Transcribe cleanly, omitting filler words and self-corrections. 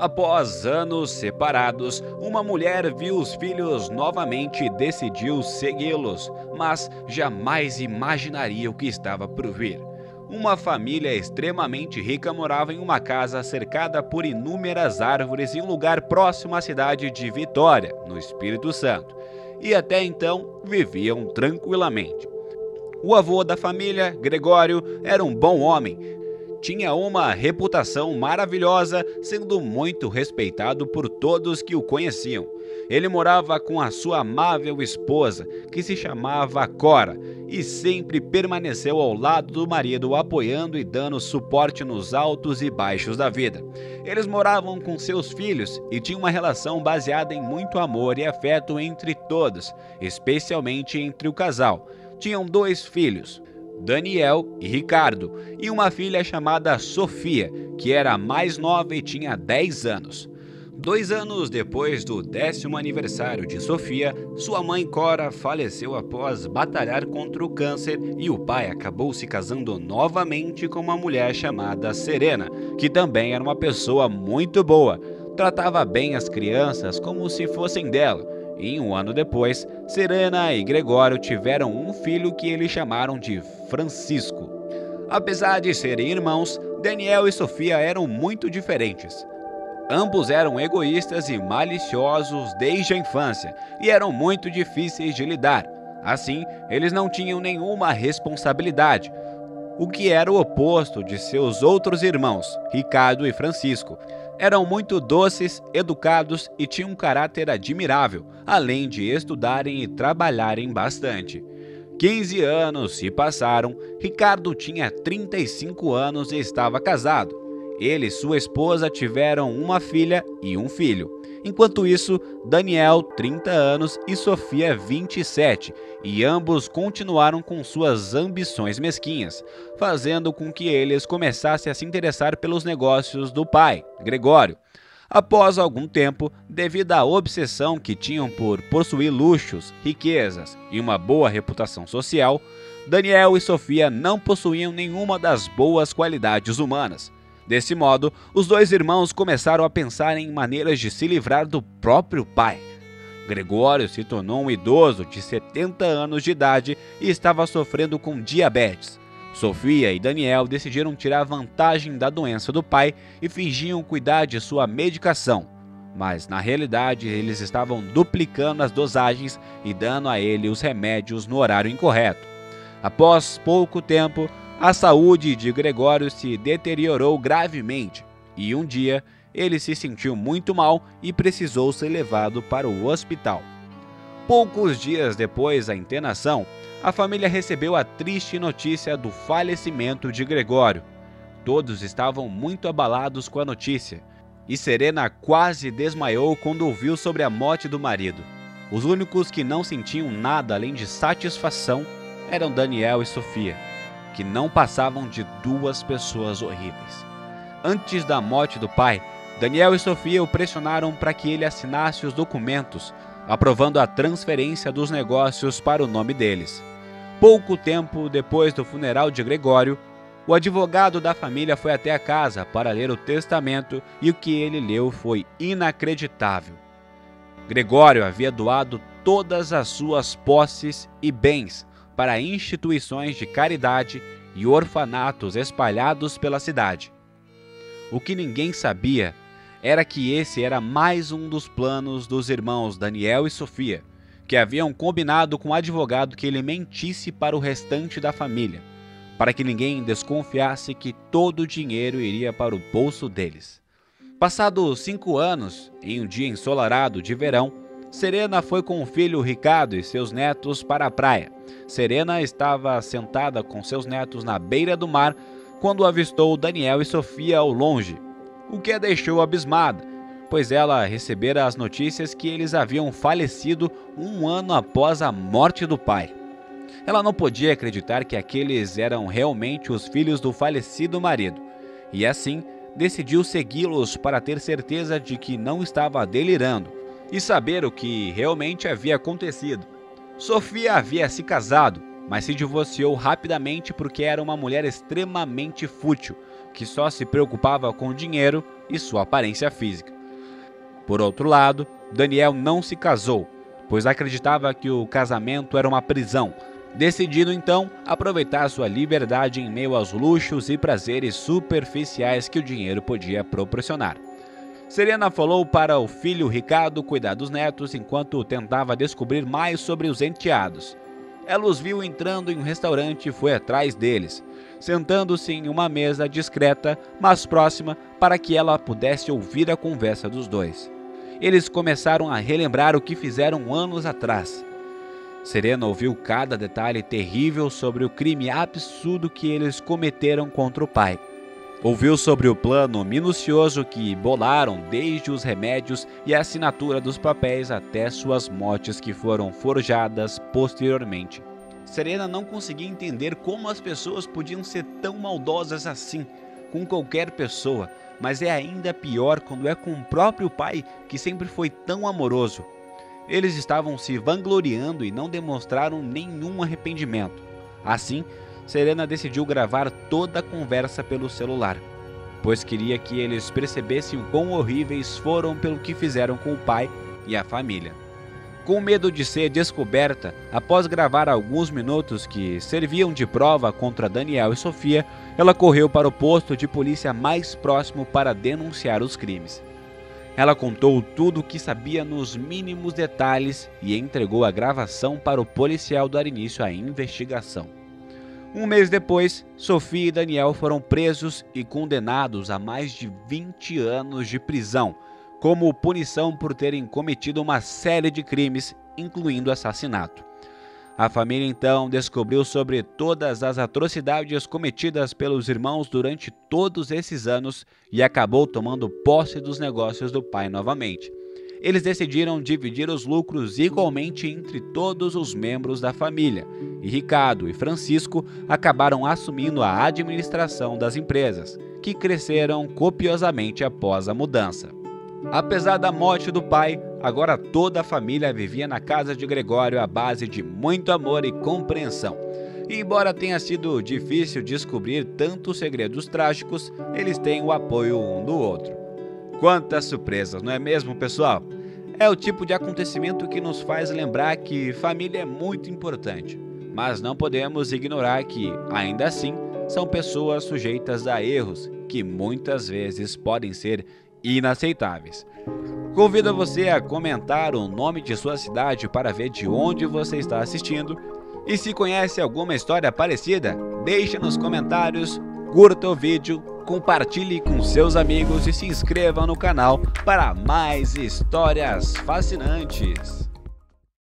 Após anos separados, uma mulher viu os filhos novamente e decidiu segui-los, mas jamais imaginaria o que estava por vir. Uma família extremamente rica morava em uma casa cercada por inúmeras árvores em um lugar próximo à cidade de Vitória, no Espírito Santo, e até então viviam tranquilamente. O avô da família, Gregório, era um bom homem. Tinha uma reputação maravilhosa, sendo muito respeitado por todos que o conheciam. Ele morava com a sua amável esposa, que se chamava Cora, e sempre permaneceu ao lado do marido, apoiando e dando suporte nos altos e baixos da vida. Eles moravam com seus filhos e tinham uma relação baseada em muito amor e afeto entre todos, especialmente entre o casal. Tinham 2 filhos, Daniel e Ricardo, e uma filha chamada Sofia, que era a mais nova e tinha 10 anos. 2 anos depois do 10º aniversário de Sofia, sua mãe Cora faleceu após batalhar contra o câncer e o pai acabou se casando novamente com uma mulher chamada Serena, que também era uma pessoa muito boa. Tratava bem as crianças como se fossem dela. E 1 ano depois, Serena e Gregório tiveram um filho que eles chamaram de Francisco. Apesar de serem irmãos, Daniel e Sofia eram muito diferentes. Ambos eram egoístas e maliciosos desde a infância e eram muito difíceis de lidar. Assim, eles não tinham nenhuma responsabilidade, o que era o oposto de seus outros irmãos, Ricardo e Francisco. Eram muito doces, educados e tinham um caráter admirável, além de estudarem e trabalharem bastante. 15 anos se passaram, Ricardo tinha 35 anos e estava casado. Ele e sua esposa tiveram uma filha e um filho. Enquanto isso, Daniel, 30 anos, e Sofia, 27, e ambos continuaram com suas ambições mesquinhas, fazendo com que eles começassem a se interessar pelos negócios do pai, Gregório. Após algum tempo, devido à obsessão que tinham por possuir luxos, riquezas e uma boa reputação social, Daniel e Sofia não possuíam nenhuma das boas qualidades humanas. Desse modo, os 2 irmãos começaram a pensar em maneiras de se livrar do próprio pai. Gregório se tornou um idoso de 70 anos de idade e estava sofrendo com diabetes. Sofia e Daniel decidiram tirar vantagem da doença do pai e fingiam cuidar de sua medicação. Mas, na realidade, eles estavam duplicando as dosagens e dando a ele os remédios no horário incorreto. Após pouco tempo, a saúde de Gregório se deteriorou gravemente e um dia ele se sentiu muito mal e precisou ser levado para o hospital. Poucos dias depois da internação, a família recebeu a triste notícia do falecimento de Gregório. Todos estavam muito abalados com a notícia e Serena quase desmaiou quando ouviu sobre a morte do marido. Os únicos que não sentiam nada além de satisfação eram Daniel e Sofia, que não passavam de 2 pessoas horríveis. Antes da morte do pai, Daniel e Sofia o pressionaram para que ele assinasse os documentos, aprovando a transferência dos negócios para o nome deles. Pouco tempo depois do funeral de Gregório, o advogado da família foi até a casa para ler o testamento e o que ele leu foi inacreditável. Gregório havia doado todas as suas posses e bens para instituições de caridade e orfanatos espalhados pela cidade. O que ninguém sabia era que esse era mais um dos planos dos irmãos Daniel e Sofia, que haviam combinado com o advogado que ele mentisse para o restante da família, para que ninguém desconfiasse que todo o dinheiro iria para o bolso deles. Passados 5 anos, em um dia ensolarado de verão, Serena foi com o filho Ricardo e seus netos para a praia. Serena estava sentada com seus netos na beira do mar quando avistou Daniel e Sofia ao longe, o que a deixou abismada, pois ela recebera as notícias que eles haviam falecido 1 ano após a morte do pai. Ela não podia acreditar que aqueles eram realmente os filhos do falecido marido, e assim decidiu segui-los para ter certeza de que não estava delirando e saber o que realmente havia acontecido. Sofia havia se casado, mas se divorciou rapidamente porque era uma mulher extremamente fútil, que só se preocupava com dinheiro e sua aparência física. Por outro lado, Daniel não se casou, pois acreditava que o casamento era uma prisão, decidindo então aproveitar sua liberdade em meio aos luxos e prazeres superficiais que o dinheiro podia proporcionar. Serena falou para o filho Ricardo cuidar dos netos enquanto tentava descobrir mais sobre os enteados. Ela os viu entrando em um restaurante e foi atrás deles, sentando-se em uma mesa discreta, mas próxima, para que ela pudesse ouvir a conversa dos dois. Eles começaram a relembrar o que fizeram anos atrás. Serena ouviu cada detalhe terrível sobre o crime absurdo que eles cometeram contra o pai. Ouviu sobre o plano minucioso que bolaram, desde os remédios e a assinatura dos papéis até suas mortes que foram forjadas posteriormente. Serena não conseguia entender como as pessoas podiam ser tão maldosas assim com qualquer pessoa, mas é ainda pior quando é com o próprio pai, que sempre foi tão amoroso. Eles estavam se vangloriando e não demonstraram nenhum arrependimento. Assim, Serena decidiu gravar toda a conversa pelo celular, pois queria que eles percebessem o quão horríveis foram pelo que fizeram com o pai e a família. Com medo de ser descoberta, após gravar alguns minutos que serviam de prova contra Daniel e Sofia, ela correu para o posto de polícia mais próximo para denunciar os crimes. Ela contou tudo o que sabia nos mínimos detalhes e entregou a gravação para o policial dar início à investigação. Um mês depois, Sofia e Daniel foram presos e condenados a mais de 20 anos de prisão, como punição por terem cometido uma série de crimes, incluindo assassinato. A família então descobriu sobre todas as atrocidades cometidas pelos irmãos durante todos esses anos e acabou tomando posse dos negócios do pai novamente. Eles decidiram dividir os lucros igualmente entre todos os membros da família, e Ricardo e Francisco acabaram assumindo a administração das empresas, que cresceram copiosamente após a mudança. Apesar da morte do pai, agora toda a família vivia na casa de Gregório à base de muito amor e compreensão. E embora tenha sido difícil descobrir tantos segredos trágicos, eles têm o apoio um do outro. Quantas surpresas, não é mesmo, pessoal? É o tipo de acontecimento que nos faz lembrar que família é muito importante, mas não podemos ignorar que, ainda assim, são pessoas sujeitas a erros que muitas vezes podem ser inaceitáveis. Convido você a comentar o nome de sua cidade para ver de onde você está assistindo e se conhece alguma história parecida, deixe nos comentários, curta o vídeo, compartilhe com seus amigos e se inscreva no canal para mais histórias fascinantes.